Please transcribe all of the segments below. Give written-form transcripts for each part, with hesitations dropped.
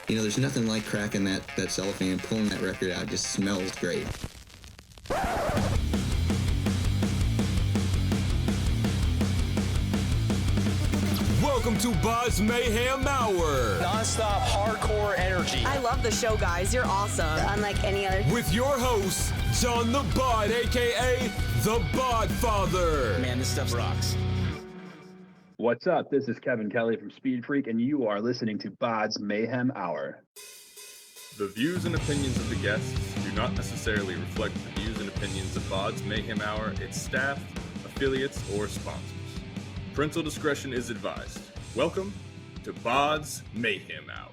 There's nothing like cracking that cellophane and pulling that record out. It just smells great. Welcome to BODS Mayhem Hour. Non-stop hardcore energy. I love the show, guys. You're awesome. Unlike any other. With your host, John the Bod, a.k.a. the Bod Father. Man, this stuff rocks. What's up? This is Kelly from Speedfreak, and you are listening to BODS Mayhem Hour. The views and opinions of the guests do not necessarily reflect the views and opinions of BODS Mayhem Hour, its staff, affiliates, or sponsors. Parental discretion is advised. Welcome to BODS Mayhem Hour.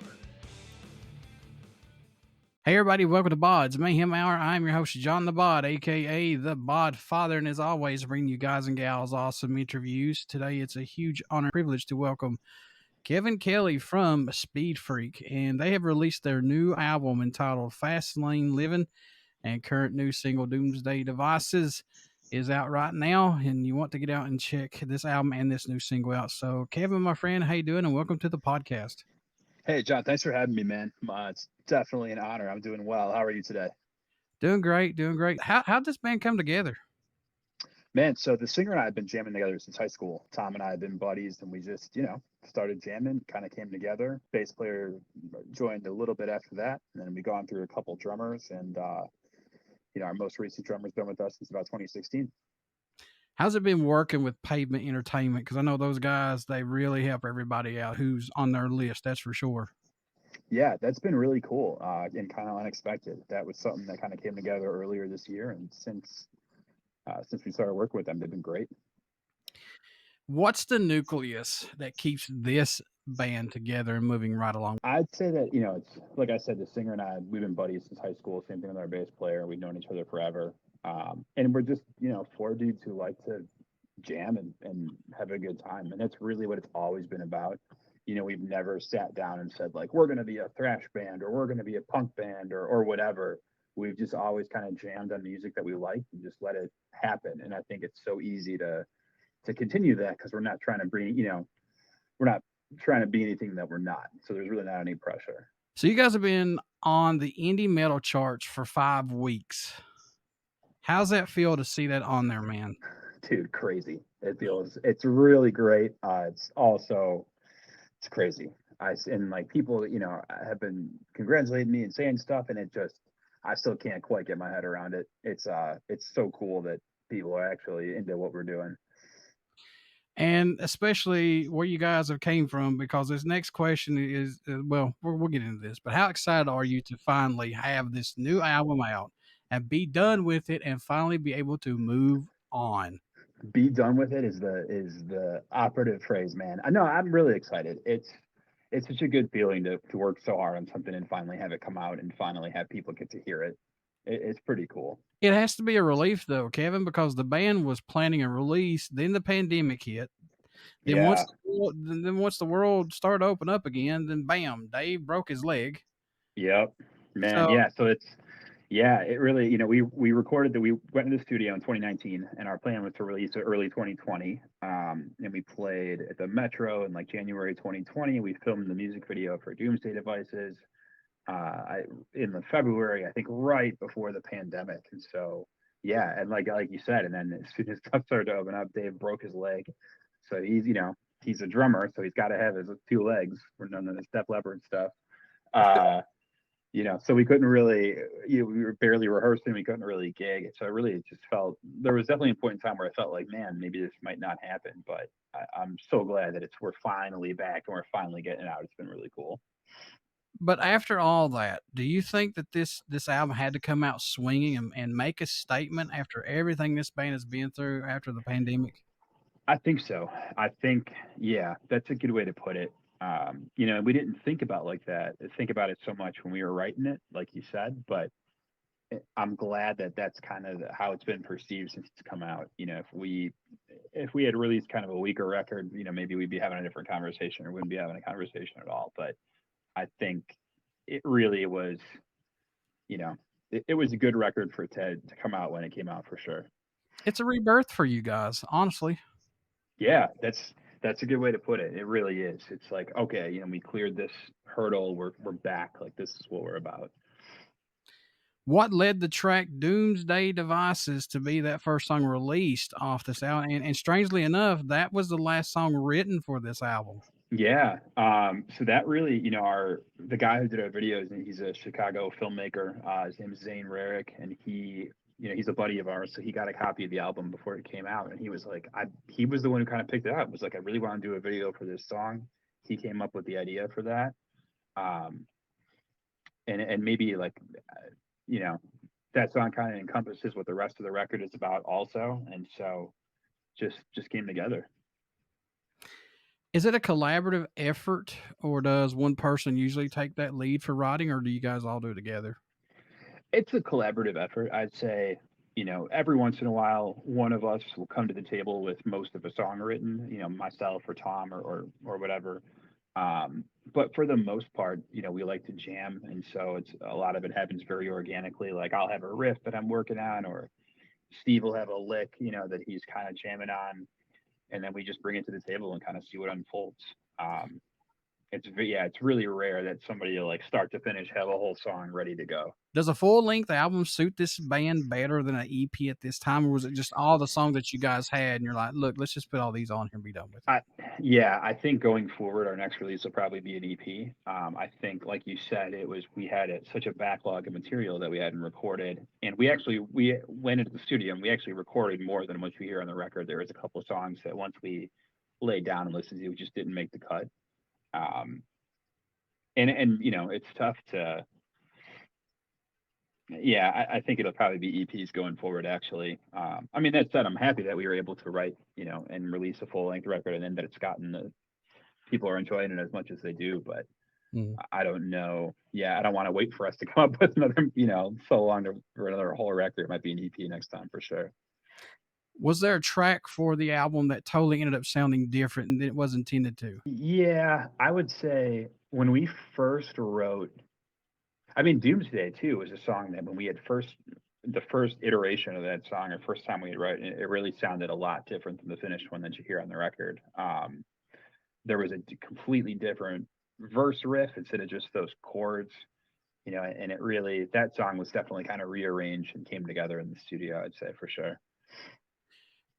Hey everybody, welcome to BODS Mayhem Hour. I'm your host, John the Bod, aka the Bod Father, and as always, bringing you guys and gals awesome interviews. Today, it's a huge honor and privilege to welcome Kevin Kelly from Speedfreak, and they have released their new album entitled Lane Livin, and current new single Doomsday Devices is out right now, and you want to get out and check this album and this new single out. So, Kevin, my friend, how you doing, and welcome to the podcast. Hey, John, thanks for having me, man. It's definitely an honor. I'm doing well. How are you today? Doing great. How'd this band come together? Man, so the singer and I have been jamming together since high school. Tom and I have been buddies, and we just, started jamming, kind of came together. Bass player joined a little bit after that, and then we gone through a couple drummers, and our most recent drummer's been with us since about 2016. How's it been working with Pavement Entertainment? Because I know those guys, they really help everybody out who's on their list, that's for sure. Yeah, that's been really cool and kind of unexpected. That was something that kind of came together earlier this year, and since we started working with them, they've been great. What's the nucleus that keeps this band together and moving right along? I'd say that, it's like I said, the singer and I, we've been buddies since high school. Same thing with our bass player. We've known each other forever. And we're just, four dudes who like to jam and have a good time. And that's really what it's always been about. We've never sat down and said, like, we're going to be a thrash band or we're going to be a punk band or whatever. We've just always kind of jammed on music that we like and just let it happen. And I think it's so easy to continue that because we're not trying to bring, we're not trying to be anything that we're not. So there's really not any pressure. So you guys have been on the indie metal charts for 5 weeks. How's that feel to see that on there, man? Dude, crazy. It's really great. It's crazy. People, have been congratulating me and saying stuff, and I still can't quite get my head around it. It's so cool that people are actually into what we're doing. And especially where you guys have came from, because this next question is, we'll get into this, but how excited are you to finally have this new album out and be done with it and finally be able to move on? Be done with it is the operative phrase, man. I know, I'm really excited. It's such a good feeling to work so hard on something and finally have it come out and finally have people get to hear it. It's pretty cool. It has to be a relief, though, Kevin, because the band was planning a release, then the pandemic hit. Then once the world started to open up again, then bam, Dave broke his leg. Yep, man. So it really, we recorded that. We went into the studio in 2019, and our plan was to release it early 2020. And we played at the Metro in January 2020. We filmed the music video for Doomsday Devices in the February, I think, right before the pandemic. And so, yeah, and like you said, and then as soon as stuff started to open up, Dave broke his leg. So he's a drummer, so he's got to have his 2 legs for none of the Step Leopard stuff. So we couldn't really, we were barely rehearsing. We couldn't really gig. So it just felt, there was definitely a point in time where I felt like, man, maybe this might not happen. But I'm so glad that we're finally back and we're finally getting it out. It's been really cool. But after all that, do you think that this album had to come out swinging and make a statement after everything this band has been through after the pandemic? I think so. Yeah, that's a good way to put it. We didn't think about it so much when we were writing it, like you said, but I'm glad that that's kind of how it's been perceived since it's come out. If we had released kind of a weaker record, maybe we'd be having a different conversation or wouldn't be having a conversation at all. But I think it really was, it was a good record for Ted to come out when it came out, for sure. It's a rebirth for you guys, honestly. Yeah, that's a good way to put it. It really is. It's like, okay, we cleared this hurdle. We're back. Like, this is what we're about. What led the track Doomsday Devices to be that first song released off this album? And strangely enough, that was the last song written for this album. Yeah. So that really, the guy who did our videos, and he's a Chicago filmmaker. His name is Zane Rarick, and he's a buddy of ours. So he got a copy of the album before it came out, and he was like, he was the one who kind of picked it up. Was like, I really want to do a video for this song. He came up with the idea for that. And maybe like, that song kind of encompasses what the rest of the record is about also. And so just came together. Is it a collaborative effort, or does one person usually take that lead for writing, or do you guys all do it together? It's a collaborative effort. I'd say, every once in a while, one of us will come to the table with most of a song written, myself or Tom or whatever. But for the most part, we like to jam. And so a lot of it happens very organically. Like, I'll have a riff that I'm working on, or Steve will have a lick, that he's kind of jamming on. And then we just bring it to the table and kind of see what unfolds. It's really rare that somebody will, like, start to finish have a whole song ready to go. Does a full-length album suit this band better than an EP at this time, or was it just all the songs that you guys had and you're like, look, let's just put all these on here and be done with it? I think going forward, our next release will probably be an EP. I think, like you said, we had such a backlog of material that we hadn't recorded, and we went into the studio and we actually recorded more than what you hear on the record. There was a couple of songs that once we laid down and listened to, we just didn't make the cut. It's tough to. Yeah, I think it'll probably be EPs going forward, actually. That said, I'm happy that we were able to write, and release a full-length record, and then that it's gotten people are enjoying it as much as they do. But I don't know. Yeah, I don't want to wait for us to come up with another, so long for another whole record. It might be an EP next time for sure. Was there a track for the album that totally ended up sounding different than it was intended to? Yeah, I would say when we first wrote, Doomsday too was a song that when we had the first iteration of that song, or first time we had written it, it really sounded a lot different than the finished one that you hear on the record. There was a completely different verse riff instead of just those chords, and it really, that song was definitely kind of rearranged and came together in the studio, I'd say, for sure.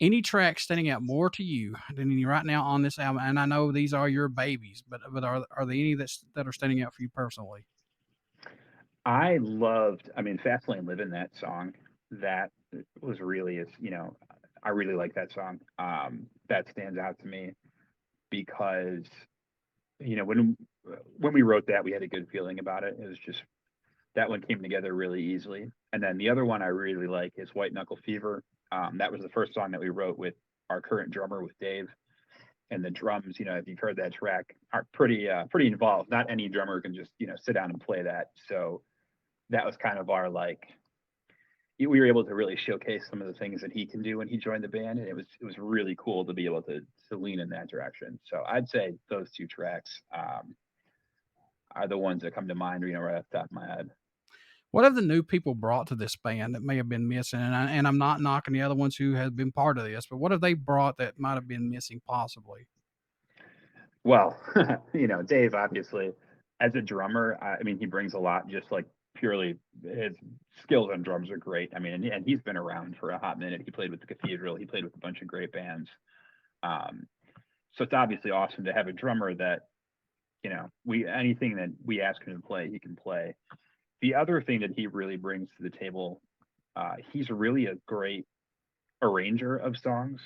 Any track standing out more to you than any right now on this album? And I know these are your babies, but are there any that are standing out for you personally? I loved, Fast Lane Livin, that song. That was really, I really like that song. That stands out to me because, when we wrote that, we had a good feeling about it. It was just, that one came together really easily. And then the other one I really like is White Knuckle Fever. That was the first song that we wrote with our current drummer, with Dave. And the drums, if you've heard that track, are pretty involved. Not any drummer can just, sit down and play that. So that was kind of our, we were able to really showcase some of the things that he can do when he joined the band. And it was really cool to be able to lean in that direction. So I'd say those two tracks are the ones that come to mind, right off the top of my head. What have the new people brought to this band that may have been missing? And I'm not knocking the other ones who have been part of this, but what have they brought that might have been missing possibly? Well, Dave, obviously, as a drummer, he brings a lot, just like purely his skills on drums are great. And he's been around for a hot minute. He played with the Cathedral. He played with a bunch of great bands. So it's obviously awesome to have a drummer that, anything that we ask him to play, he can play. The other thing that he really brings to the table, he's really a great arranger of songs.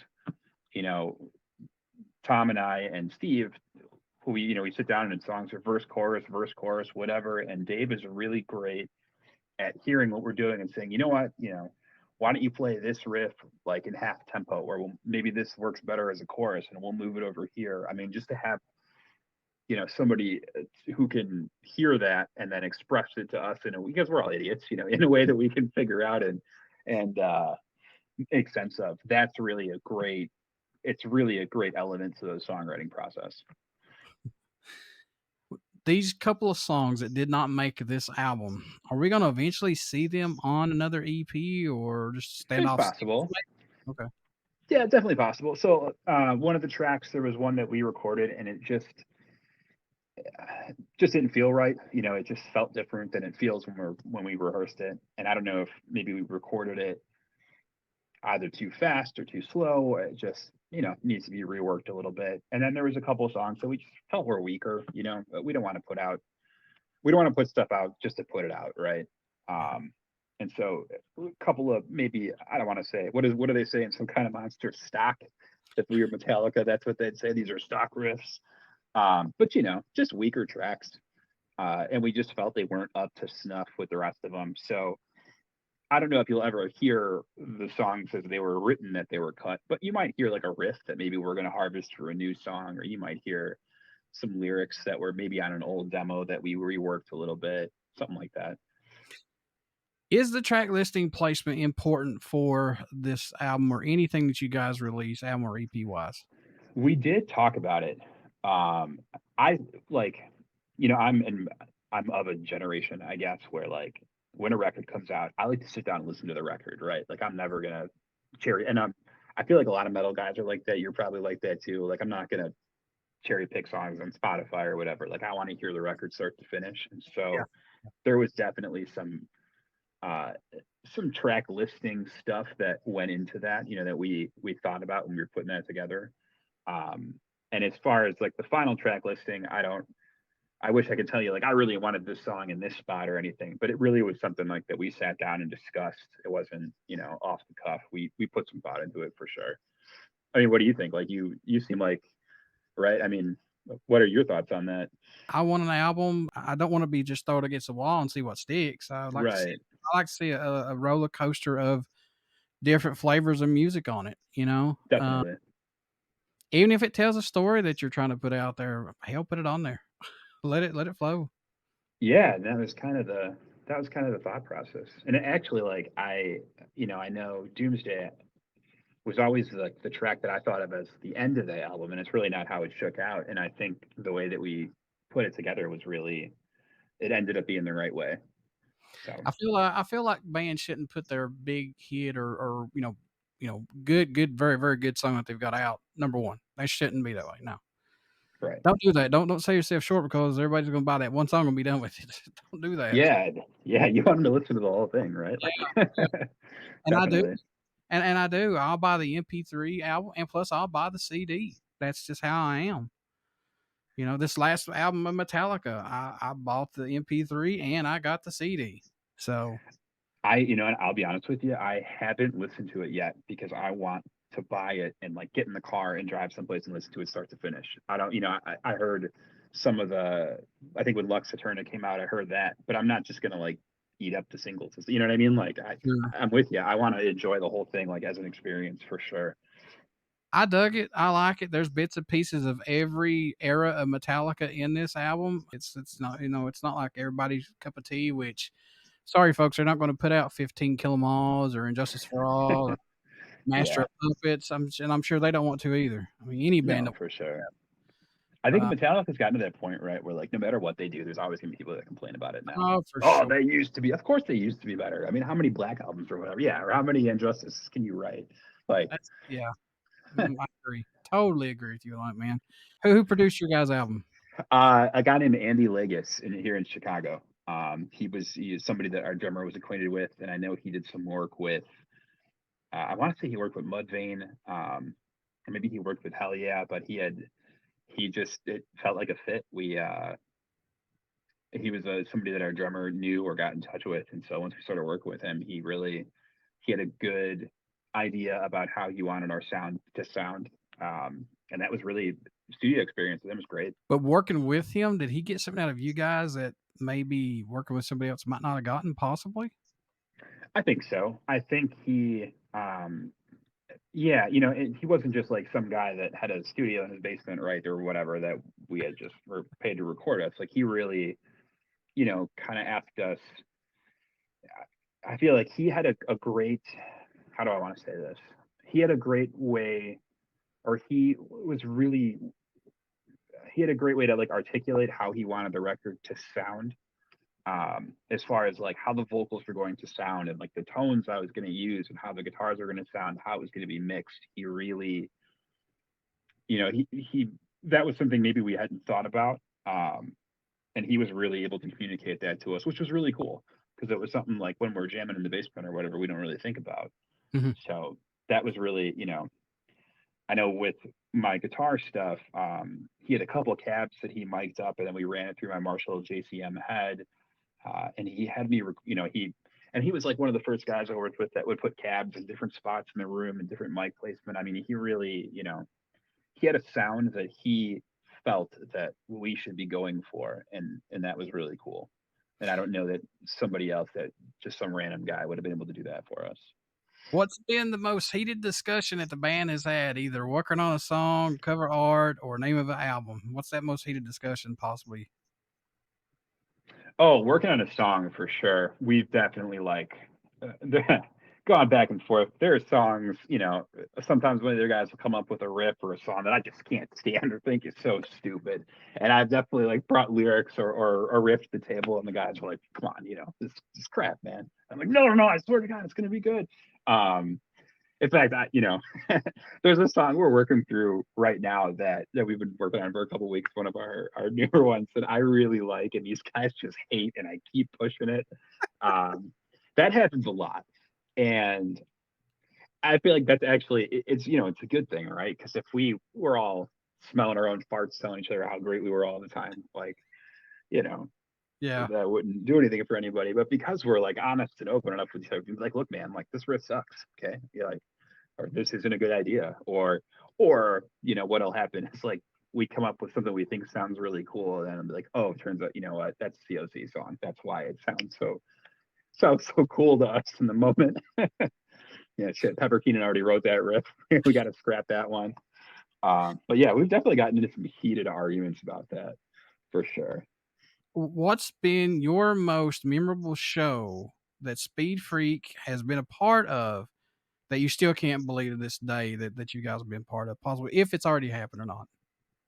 Tom and I and Steve, who we sit down and songs are verse, chorus, whatever. And Dave is really great at hearing what we're doing and saying, why don't you play this riff like in half tempo, or maybe this works better as a chorus and we'll move it over here. Just to have, somebody who can hear that and then express it to us because we're all idiots, in a way that we can figure out and make sense of. That's really a great element to the songwriting process. These couple of songs that did not make this album, are we going to eventually see them on another EP, or just stand off? Possible. Okay. Yeah, definitely possible. So one of the tracks, there was one that we recorded and just didn't feel right. You know, it just felt different than it feels when we rehearsed it. And I don't know if maybe we recorded it either too fast or too slow, or it just, you know, needs to be reworked a little bit. And then there was a couple of songs that we just felt were weaker, you know, but we don't want to put stuff out just to put it out, right? And so a couple of, maybe, I don't want to say, what do they say in Some Kind of Monster? Stock. If we were Metallica, that's what they'd say. These are stock riffs. But, you know, just weaker tracks. And we just felt they weren't up to snuff with the rest of them. So I don't know if you'll ever hear the songs as they were written that they were cut, but you might hear like a riff that maybe we're going to harvest for a new song, or you might hear some lyrics that were maybe on an old demo that we reworked a little bit, something like that. Is the track listing placement important for this album or anything that you guys release, album or EP wise? We did talk about it. I like, you know, I'm of a generation, I guess, where like when a record comes out, I like to sit down and listen to the record, right? Like I'm never gonna cherry, and I feel like a lot of metal guys are like that. You're probably like that too. Like I'm not gonna cherry pick songs on Spotify or whatever. Like I want to hear the record start to finish. And so there was definitely some track listing stuff that went into that, you know, that we thought about when we were putting that together. And as far as like the final track listing, I wish I could tell you like I really wanted this song in this spot or anything, but it really was something like that we sat down and discussed. It wasn't, you know, off the cuff. We put some thought into it for sure. I mean, what do you think? Like you seem like, right? I mean, what are your thoughts on that? I want an album. I don't want to be just throw it against the wall and see what sticks. I like to see a roller coaster of different flavors of music on it, you know? Definitely. Even if it tells a story that you're trying to put out there, hell, put it on there. Let it flow. Yeah, that was kind of the thought process. And it actually, like I know Doomsday was always like the track that I thought of as the end of the album, and it's really not how it shook out. And I think the way that we put it together was really, it ended up being the right way. So I feel like bands shouldn't put their big hit or good, very, very good song that they've got out number one. They shouldn't be that way. No. Right. Don't do that. Don't sell yourself short because everybody's going to buy that one song and be done with it. Don't do that. Yeah. You want them to listen to the whole thing, right? Yeah. And I do. And I do. I'll buy the MP3 album, and plus I'll buy the CD. That's just how I am. You know, this last album of Metallica, I bought the MP3 and I got the CD. So and I'll be honest with you, I haven't listened to it yet because I want to buy it and like get in the car and drive someplace and listen to it start to finish. I don't, I heard some of I think when Lux Eterna came out, I heard that, but I'm not just gonna like eat up the singles. You know what I mean? Like I'm with you. I want to enjoy the whole thing like as an experience for sure. I dug it. I like it. There's bits and pieces of every era of Metallica in this album. It's not, it's not like everybody's cup of tea, which sorry folks, they're not going to put out 15 Kill 'Em Alls or Injustice for All or Master of Puppets. I'm sure they don't want to either. I mean, any band for sure. I think Metallica's gotten to that point, right, where like no matter what they do, there's always gonna be people that complain about it now. Oh, for sure. They used to be. Of course, they used to be better. I mean, how many Black albums or whatever? Yeah, or how many Injustices can you write? Like, I agree. Totally agree with you on that, man. Who produced your guys' album? A guy named Andy Legis here in Chicago. He is somebody that our drummer was acquainted with, and I know he did some work with. I want to say he worked with Mudvayne, or maybe he worked with Hellyeah, but it felt like a fit. He was somebody that our drummer knew or got in touch with, and so once we started working with him, he had a good idea about how he wanted our sound to sound, and that was really studio experience with him was great. But working with him, did he get something out of you guys that maybe working with somebody else might not have gotten, possibly? I think so. I think he he wasn't just like some guy that had a studio in his basement, right, or whatever, that we had just were paid to record us. Like he really, kind of asked us. I feel like he had a great, how do I want to say this? He had a great way, or he had a great way to like articulate how he wanted the record to sound. As far as like how the vocals were going to sound and like the tones I was going to use and how the guitars were going to sound, how it was going to be mixed. He really, that was something maybe we hadn't thought about. And he was really able to communicate that to us, which was really cool because it was something like when we're jamming in the basement or whatever, we don't really think about. Mm-hmm. So that was really, I know with my guitar stuff, he had a couple of cabs that he mic'd up, and then we ran it through my Marshall JCM head, and he had me, he was like one of the first guys I worked with that would put cabs in different spots in the room and different mic placement. I mean, he really, he had a sound that he felt that we should be going for, and that was really cool. And I don't know that somebody else, that just some random guy, would have been able to do that for us. What's been the most heated discussion that the band has had, either working on a song, cover art, or name of an album? What's that most heated discussion possibly? Oh, working on a song for sure. We've definitely gone back and forth. There are songs, sometimes one of the other guys will come up with a riff or a song that I just can't stand or think is so stupid. And I've definitely brought lyrics or a riff to the table, and the guys were like, come on, this crap, man. I'm like, no, I swear to God, it's going to be good. In fact, there's a song we're working through right now that we've been working on for a couple of weeks, one of our newer ones that I really like, and these guys just hate, and I keep pushing it. That happens a lot. And I feel like that's actually, it's a good thing, right? Because if we were all smelling our own farts, telling each other how great we were all the time, Yeah, that wouldn't do anything for anybody. But because we're honest and open enough with each other, look, man, this riff sucks. Okay, or this isn't a good idea, or what'll happen is we come up with something we think sounds really cool, and then I'm like, oh, it turns out, what, that's COC song. That's why it sounds so cool to us in the moment. Yeah, shit, Pepper Keenan already wrote that riff. We got to scrap that one. But yeah, we've definitely gotten into some heated arguments about that for sure. What's been your most memorable show that Speed Freak has been a part of that you still can't believe to this day that you guys have been part of, possibly, if it's already happened or not?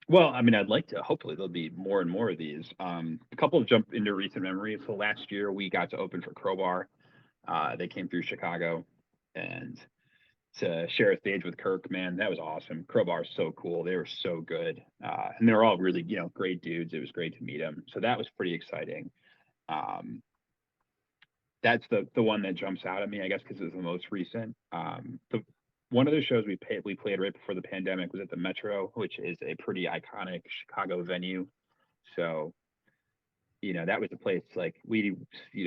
Well, I mean, I'd like to. Hopefully, there'll be more and more of these. A couple of jump into recent memories. So last year, we got to open for Crowbar. They came through Chicago, and to share a stage with Kirk, man, that was awesome. Crowbar is so cool. They were so good, and they were all really, great dudes. It was great to meet them. So that was pretty exciting. That's the one that jumps out at me, I guess, because it was the most recent. One of the shows we played right before the pandemic was at the Metro, which is a pretty iconic Chicago venue. So, that was a place we,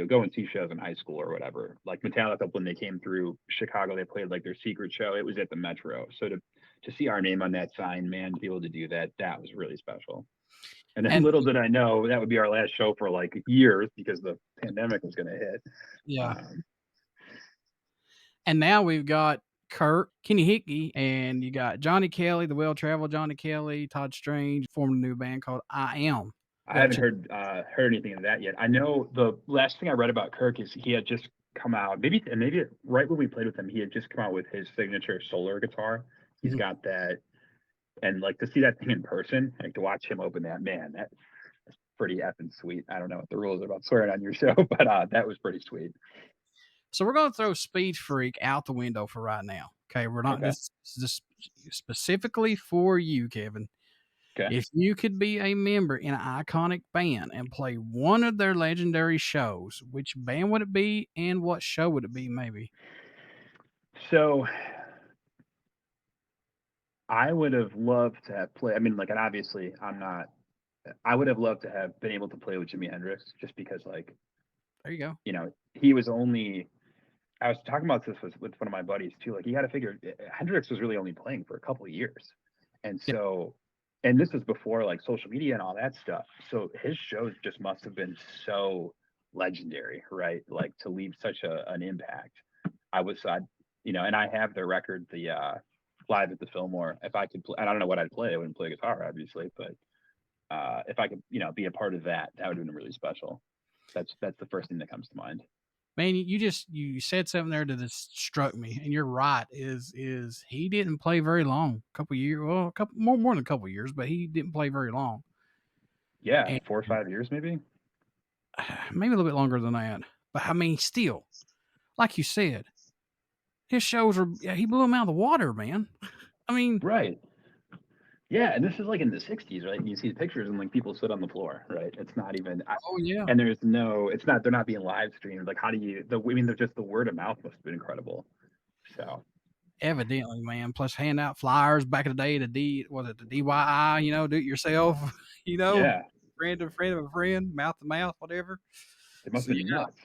go and see shows in high school or whatever. Like Metallica, when they came through Chicago, they played their secret show. It was at the Metro. So to see our name on that sign, man, to be able to do that, that was really special. And then little did I know that would be our last show for years because the pandemic was going to hit. Yeah. And now we've got Kirk, Kenny Hickey, and you got Johnny Kelly, the well-traveled Johnny Kelly, Todd Strange, formed a new band called I Am. I haven't heard anything of that yet. I know the last thing I read about Kirk is he had just come out, maybe right when we played with him, he had just come out with his signature solar guitar. He's got that, and to see that thing in person, to watch him open that, man, that's pretty effing sweet. I don't know what the rules are about swearing on your show, but that was pretty sweet. So we're going to throw Speed Freak out the window for right now. Okay, we're not this specifically for you, Kevin. Okay. If you could be a member in an iconic band and play one of their legendary shows, which band would it be and what show would it be, maybe? So I would have loved to have played. I mean, and obviously I'm not. I would have loved to have been able to play with Jimi Hendrix, just because, there you go. He was only. I was talking about this with one of my buddies too. You got to figure Hendrix was really only playing for a couple of years, and so, and this was before social media and all that stuff. So his shows just must have been so legendary, right? To leave such an impact. And I have their record, the Live at the Fillmore. If I could play, I don't know what I'd play. I wouldn't play guitar, obviously, but if I could, be a part of that, that would have been really special. That's the first thing that comes to mind. Man, you said something there that just struck me, and you're right. Is he didn't play very long? A couple years, well, a couple more than a couple years, but he didn't play very long. Yeah, and 4 or 5 years, maybe. Maybe a little bit longer than that. But I mean, still, like you said, his shows he blew him out of the water, man. I mean, right. Yeah, and this is like in the '60s, right? You see the pictures and like people sit on the floor, right? It's not even. Oh yeah. And there's no. It's not. They're not being live streamed. Like, how do you? I mean, they're just the word of mouth must have been incredible. So. Evidently, man. Plus, hand out flyers back in the day. The DIY? You know, do it yourself. You know, Yeah. friend of a friend, mouth to mouth, whatever. It must be nuts.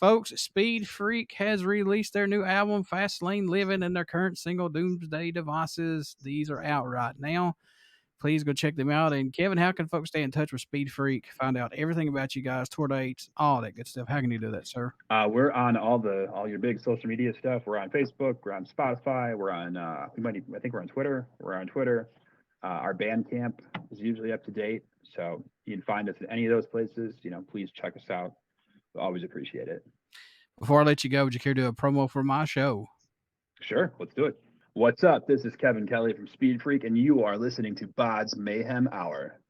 Folks, Speed Freak has released their new album, Lane Livin, and their current single, Doomsday Devices. These are out right now. Please go check them out. And Kevin, how can folks stay in touch with Speed Freak, find out everything about you guys, tour dates, all that good stuff? How can you do that, sir? We're on all your big social media stuff. We're on Facebook. We're on Spotify. We're on. I think we're on Twitter. We're on Twitter. Our Bandcamp is usually up to date, so you can find us at any of those places. Please check us out. We always appreciate it. Before I let you go, would you care to do a promo for my show? Sure, let's do it. What's up? This is Kevin Kelly from Speed Freak, and you are listening to BODS Mayhem Hour.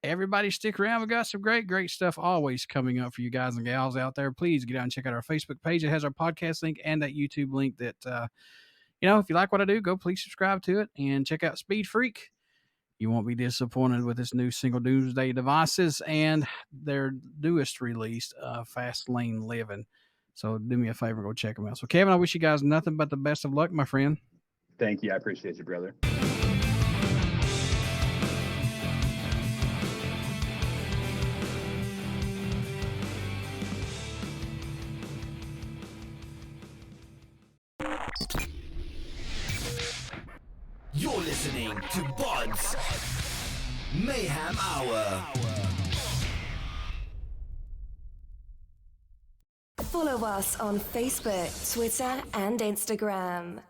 Everybody stick around. We got some great stuff always coming up for you guys and gals out there. Please get out and check out our Facebook page. It has our podcast link and that YouTube link that, if you like what I do, go please subscribe to it and check out Speed Freak. You won't be disappointed with this new single, Doomsday Devices, and their newest release, Lane Livin. So do me a favor, go check them out. So, Kevin, I wish you guys nothing but the best of luck, my friend. Thank you. I appreciate you, brother. You're listening to BODS Mayhem Hour. Follow us on Facebook, Twitter, and Instagram.